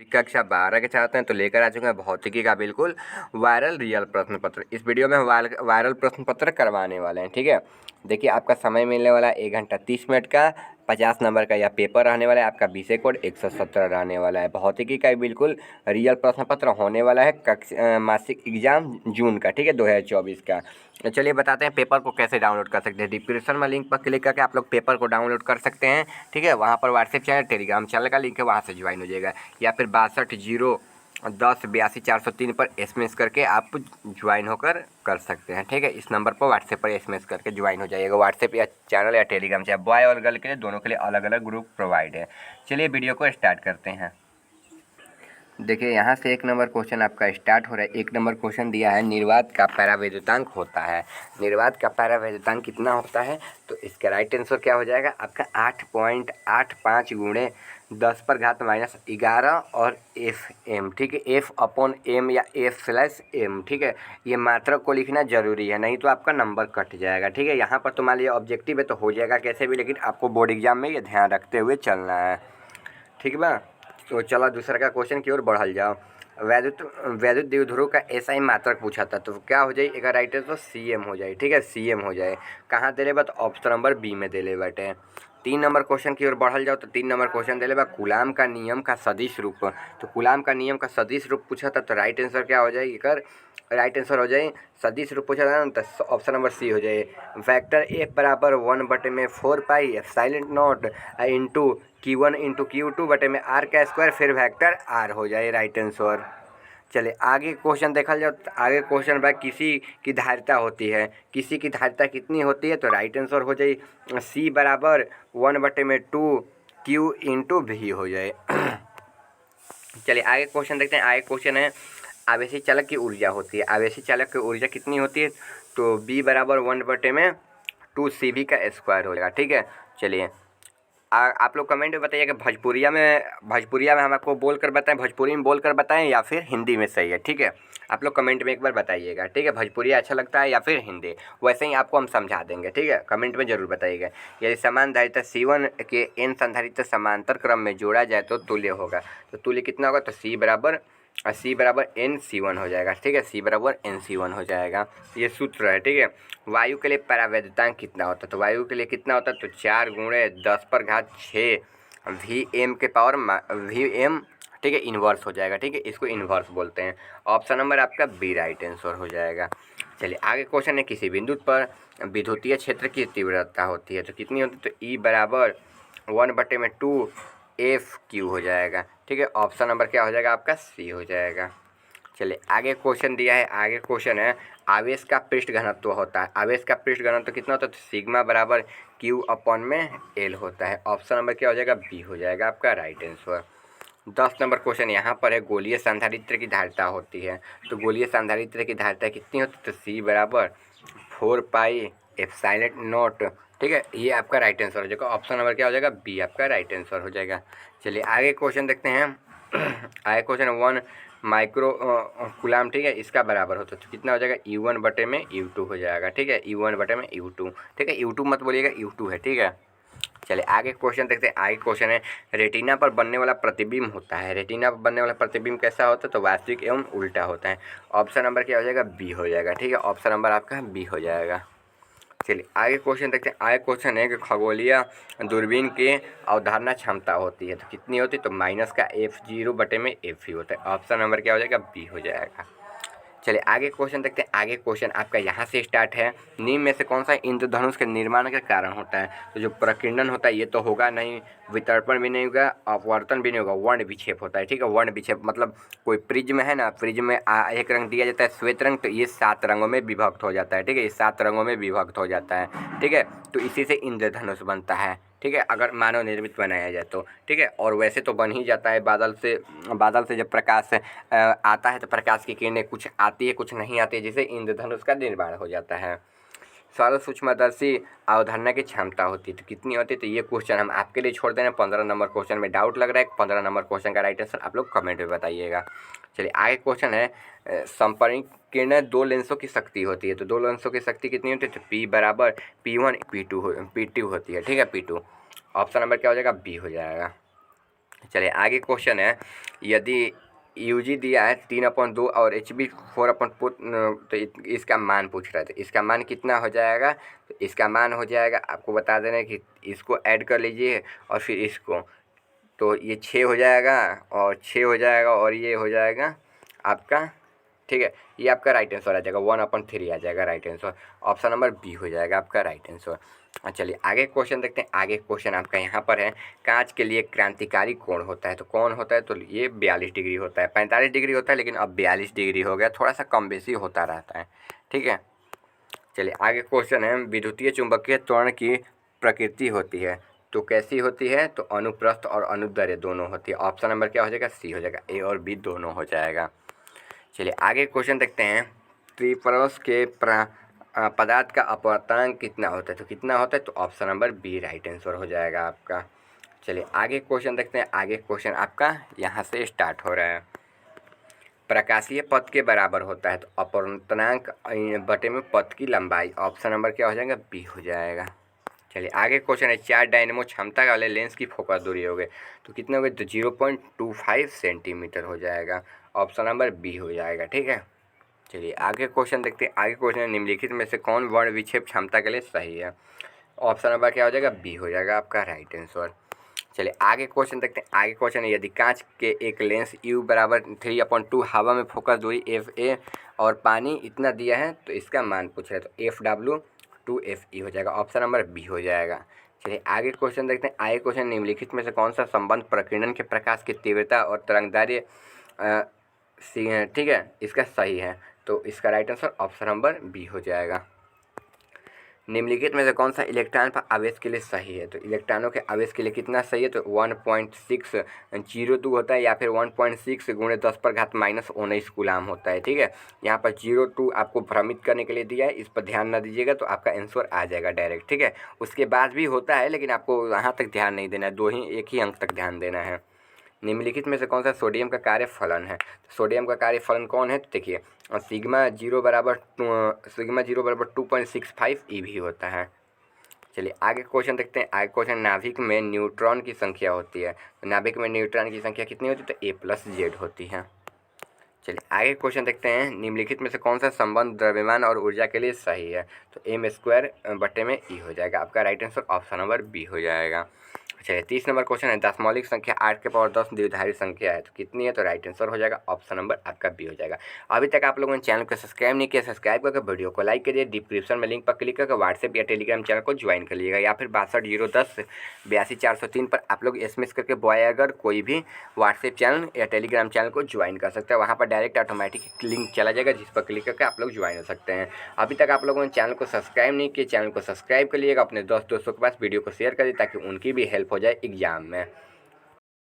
कक्षा 12 के छात्र हैं तो लेकर आ चुके हैं भौतिकी का बिल्कुल वायरल रियल प्रश्न पत्र। इस वीडियो में हम वायरल प्रश्न पत्र करवाने वाले हैं। ठीक है, देखिए आपका समय मिलने वाला है 1 घंटा 30 मिनट का। 50 नंबर का यह पेपर रहने वाला है। आपका विषय कोड 117 रहने वाला है। भौतिकी का बिल्कुल रियल प्रश्न पत्र होने वाला है मासिक एग्जाम जून का, ठीक है, 2024 का। तो चलिए बताते हैं पेपर को कैसे डाउनलोड कर सकते हैं। डिस्क्रिप्शन में लिंक पर क्लिक करके आप लोग पेपर को डाउनलोड कर सकते हैं। ठीक है, वहाँ पर व्हाट्सएप चैनल, टेलीग्राम चैनल का लिंक है, वहाँ से ज्वाइन हो जाएगा, या फिर 62 010 82 403 पर SMS करके आप ज्वाइन होकर कर सकते हैं। ठीक है, इस नंबर पर व्हाट्सएप पर SMS करके ज्वाइन हो जाइएगा। व्हाट्सएप या चैनल या टेलीग्राम चैनल बॉय और गर्ल के लिए दोनों के लिए अलग अलग ग्रुप प्रोवाइड है। चलिए वीडियो को स्टार्ट करते हैं। देखिए यहाँ से 1 नंबर क्वेश्चन आपका स्टार्ट हो रहा है। 1 नंबर क्वेश्चन दिया है निर्वात का पैरावैद्युतांक होता है। निर्वात का पैरावैद्युतांक कितना होता है? तो इसका राइट आंसर क्या हो जाएगा आपका 8.85 गुणे 10⁻⁻11 और FM। ठीक है, F/m या F/m। ठीक है, ये मात्रक को लिखना जरूरी है, नहीं तो आपका नंबर कट जाएगा। ठीक है, यहाँ पर तुम्हारे लिए ऑब्जेक्टिव है तो हो जाएगा कैसे भी, लेकिन आपको बोर्ड एग्जाम में ये ध्यान रखते हुए चलना है। ठीक बा, तो चलो दूसरा का क्वेश्चन की ओर बढ़ल जाओ। वैद्युत द्विध्रुव का SI मात्रक पूछा था, तो क्या हो जाए? एक राइट है तो CM हो जाए। ठीक है, CM हो जाए। कहाँ दे ले बा? तो ऑप्शन नंबर बी में दे ले बाटे। 3 नंबर क्वेश्चन की ओर बढ़ल जाओ तो 3 नंबर क्वेश्चन दे ले बा कूलाम का नियम का सदिश रूप। तो कूलाम का नियम का सदिश रूप पूछा था, तो राइट आंसर क्या हो जाए? एक राइट आंसर हो जाए, सदिश रूप पूछा था ना, तो ऑप्शन नंबर सी हो जाए। वेक्टर F बराबर 1/4 pi epsilon not into Q1 into Q2 बटे में R का स्क्वायर, फिर वेक्टर R हो जाए राइट आंसर। चलिए आगे क्वेश्चन देखा जाए तो आगे क्वेश्चन भाई किसी की धारिता होती है, किसी की धारिता कितनी होती है? तो राइट आंसर हो जाए C बराबर 1/2 Q इंटू V हो जाए। चलिए आगे क्वेश्चन देखते हैं। आगे क्वेश्चन है आवेशी चालक की ऊर्जा होती है। आवेशी चालक की ऊर्जा कितनी होती है? तो B बराबर 1/2 CV का स्क्वायर हो जाएगा। ठीक है, चलिए आप लोग कमेंट में बताइए कि भोजपुरिया में हम आपको बोल कर बताएं, भोजपुरी में बोल कर बताएं या फिर हिंदी में सही है। ठीक है, आप लोग कमेंट में एक बार बताइएगा। ठीक है, भोजपुरिया अच्छा लगता है या फिर हिंदी, वैसे ही आपको हम समझा देंगे। ठीक है, कमेंट में जरूर बताइएगा। यदि समान धारिता C1 के n संधारिता समांतर क्रम में जोड़ा जाए तो तुल्य होगा। तो तुल्य कितना होगा? तो C बराबर NC1 हो जाएगा। ठीक है, C बराबर NC1 हो जाएगा। ये सूत्र है। ठीक है, वायु के लिए पैरावैद्युतांक कितना होता है? तो वायु के लिए कितना होता है? तो 4 गुणे 10⁻6 VM के पावर VM। ठीक है, इन्वर्स हो जाएगा। ठीक है, इसको इन्वर्स बोलते हैं। ऑप्शन नंबर आपका बी राइट आंसर हो जाएगा। चलिए आगे क्वेश्चन है किसी बिंदु पर विद्युतीय क्षेत्र की तीव्रता होती है, तो कितनी होती है? तो E बराबर 1/2 FQ हो जाएगा। ठीक है, ऑप्शन नंबर क्या हो जाएगा आपका? सी हो जाएगा। चलिए आगे क्वेश्चन दिया है। आगे क्वेश्चन है आवेश का पृष्ठ घनत्व होता है। आवेश का पृष्ठ घनत्व कितना होता है? तो सिग्मा बराबर Q/L होता है। ऑप्शन नंबर क्या हो जाएगा? बी हो जाएगा आपका राइट आंसर। 10 नंबर क्वेश्चन यहाँ पर है गोलीय संधारित्र की धारिता होती है। तो गोलीय संधारित्र की धारिता कितनी होती है? तो C बराबर 4 पाई एप्सिलॉन नॉट। ठीक है, ये आपका राइट आंसर हो जाएगा। ऑप्शन नंबर क्या हो जाएगा? बी आपका राइट आंसर हो जाएगा। चलिए आगे क्वेश्चन देखते हैं। आगे क्वेश्चन 1 माइक्रो कूलाम। ठीक है, इसका बराबर होता है तो कितना हो जाएगा? U1/U2 हो जाएगा। ठीक है, U1/U2। ठीक है, U2 मत बोलिएगा, U2 है। ठीक है, चलिए आगे क्वेश्चन देखते हैं। आगे क्वेश्चन है रेटिना पर बनने वाला प्रतिबिंब होता है। रेटिना पर बनने वाला प्रतिबिंब कैसा होता है? तो वास्तविक एवं उल्टा होता है। ऑप्शन नंबर क्या हो जाएगा? बी हो जाएगा। ठीक है, ऑप्शन नंबर आपका बी हो जाएगा। चलिए आगे क्वेश्चन देखते हैं। आगे क्वेश्चन है कि खगोलीय दूरबीन की अवधारणा क्षमता होती है, तो कितनी होती है? तो -F0/F होता है। ऑप्शन नंबर क्या हो जाएगा? बी हो जाएगा। चलिए आगे क्वेश्चन देखते हैं। आगे क्वेश्चन आपका यहाँ से स्टार्ट है। निम्न में से कौन सा इंद्रधनुष के निर्माण का कारण होता है? तो जो प्रकीर्णन होता है ये तो होगा नहीं, वितर्पण भी नहीं होगा, अपवर्तन भी नहीं होगा, वर्ण विक्षेप होता है। ठीक है, वर्ण विक्षेप मतलब कोई प्रिज्म है ना, प्रिज्म में एक रंग दिया जाता है श्वेत रंग, तो ये 7 रंगों में विभक्त हो जाता है। ठीक है, ये 7 रंगों में विभक्त हो जाता है। ठीक है, तो इसी से इंद्रधनुष बनता है। ठीक है, अगर मानव निर्मित बनाया जाए तो। ठीक है, और वैसे तो बन ही जाता है बादल से जब प्रकाश आता है तो प्रकाश की किरणें कुछ आती है कुछ नहीं आती है, जिससे इंद्रधनुष का निर्माण हो जाता है। सरल सूक्ष्मदर्शी अवधारणा की क्षमता होती है, तो कितनी होती है? तो ये क्वेश्चन हम आपके लिए छोड़ दे रहे हैं। 15 नंबर क्वेश्चन में डाउट लग रहा है, 15 नंबर क्वेश्चन का राइट आंसर आप लोग कमेंट में बताइएगा। चलिए आगे क्वेश्चन है संपर्क किरणें 2 लेंसों की शक्ति होती है, तो 2 लेंसों की शक्ति कितनी होती है? तो P बराबर P1 P2 होती है। ठीक है, P2। ऑप्शन नंबर क्या हो जाएगा? बी हो जाएगा। चलिए आगे क्वेश्चन है, यदि यूजी दिया है 3/2 और HB 4/4, तो इसका मान पूछ रहा था। इसका मान कितना हो जाएगा? तो इसका मान हो जाएगा, आपको बता देना है कि इसको ऐड कर लीजिए और फिर इसको, तो ये 6 हो जाएगा और 6 हो जाएगा और ये हो जाएगा आपका, ठीक है, ये आपका राइट आंसर आ जाएगा, 1/3 आ जाएगा right answer. Option number B हो जाएगा आपका राइट आंसर। चलिए आगे क्वेश्चन देखते हैं। आगे क्वेश्चन आपका यहाँ पर है, कांच के लिए क्रांतिकारी कोण होता है, तो कौन होता है? तो ये 42 डिग्री होता है। 45 डिग्री होता है लेकिन अब 42 डिग्री हो गया, थोड़ा सा कम बेसी होता रहता है, ठीक है। चलिए आगे क्वेश्चन है, विद्युतीय चुंबकीय त्वरण की प्रकृति होती है, तो कैसी होती है? तो अनुप्रस्थ और अनुदैर्ध्य दोनों होती है। ऑप्शन नंबर क्या हो जाएगा? सी हो जाएगा, ए और बी दोनों हो जाएगा। चलिए आगे क्वेश्चन देखते हैं, त्रिपरस के पदार्थ का अपवर्तनांक कितना होता है, तो कितना होता है? तो option number B right answer हो जाएगा आपका। चलिए आगे क्वेश्चन देखते हैं। आगे क्वेश्चन आपका यहाँ से स्टार्ट हो रहा है, प्रकाशीय पथ के बराबर होता है, तो अपवर्तनांक बटे में पथ की लंबाई। ऑप्शन नंबर क्या हो जाएगा? बी हो जाएगा। चलिए आगे क्वेश्चन है, 4 डायनेमो क्षमता वाले लेंस की फोकस दूरी हो गई, तो कितने हो गए? तो 0.25 सेंटीमीटर हो जाएगा। ऑप्शन नंबर बी हो जाएगा, ठीक है। चलिए आगे क्वेश्चन देखते हैं। आगे क्वेश्चन निम्नलिखित में से कौन वर्ण विक्षेप क्षमता के लिए सही है? ऑप्शन नंबर क्या हो जाएगा? बी हो जाएगा आपका राइट आंसर। चलिए आगे क्वेश्चन देखते हैं। आगे क्वेश्चन है, यदि कांच के एक लेंस U बराबर 3/2 हवा में फोकस दूरी FA और पानी इतना दिया है, तो इसका मान पूछ रहे, तो FW 2FE हो जाएगा। ऑप्शन नंबर बी हो जाएगा। चलिए आगे क्वेश्चन देखते हैं। आगे क्वेश्चन, निम्नलिखित में से कौन सा संबंध प्रकीर्णन के प्रकाश की तीव्रता और तरंगदैर्घ्य ठीक है इसका सही है? तो इसका right answer option number B हो जाएगा। निम्नलिखित में से कौन सा इलेक्ट्रॉन पर आवेश के लिए सही है? तो इलेक्ट्रॉनों के आवेश के लिए कितना सही है? तो 1.602 होता है, या फिर 1.6 × 10⁻⁻19 कूलाम होता है, ठीक है। यहाँ पर 02 आपको भ्रमित करने के लिए दिया है, इस पर ध्यान ना दीजिएगा, तो आपका आंसर आ जाएगा डायरेक्ट, ठीक है। उसके बाद भी होता है लेकिन आपको यहाँ तक ध्यान नहीं देना है, एक ही अंक तक ध्यान देना है। निम्नलिखित में से कौन सा सोडियम का कार्य फलन है? तो सोडियम का कार्य फलन कौन है? तो देखिए, सिग्मा 0 बराबर 2.65 EV होता है। चलिए आगे क्वेश्चन देखते हैं। आगे क्वेश्चन, नाभिक में न्यूट्रॉन की संख्या होती है, तो नाभिक में न्यूट्रॉन की संख्या कितनी होती है? तो A+Z होती है। चलिए आगे क्वेश्चन देखते हैं। निम्नलिखित में से कौन सा संबंध द्रव्यमान और ऊर्जा के लिए सही है? तो m² बटे में E हो जाएगा। आपका right answer option number B हो जाएगा। चलिए 30 नंबर क्वेश्चन है, दशमौलिक संख्या 8⁻10 द्विधारी संख्या है, तो कितनी है? तो राइट आंसर हो जाएगा ऑप्शन नंबर आपका बी हो जाएगा। अभी तक आप लोगों ने चैनल को सब्सक्राइब नहीं किया, सब्सक्राइब करके वीडियो को लाइक करिए, डिस्क्रिप्शन में लिंक पर क्लिक करके व्हाट्सएप या टेलीग्राम चैनल को ज्वाइन कर लीजिएगा, या फिर 6201082403 पर आप लोग SMS करके बॉय अगर कोई भी व्हाट्सएप चैनल या टेलीग्राम चैनल को ज्वाइन कर सकते हैं, वहाँ पर डायरेक्ट ऑटोमेटिक लिंक चला जाएगा, जिस पर क्लिक करके आप लोग ज्वाइन हो सकते हैं। अभी तक आप लोगों ने चैनल को सब्सक्राइब नहीं किया, चैनल को सब्सक्राइब कर लीजिएगा, अपने दोस्तों के पास वीडियो को शेयर करिए ताकि उनकी भी हेल्प हो जाए एग्जाम में।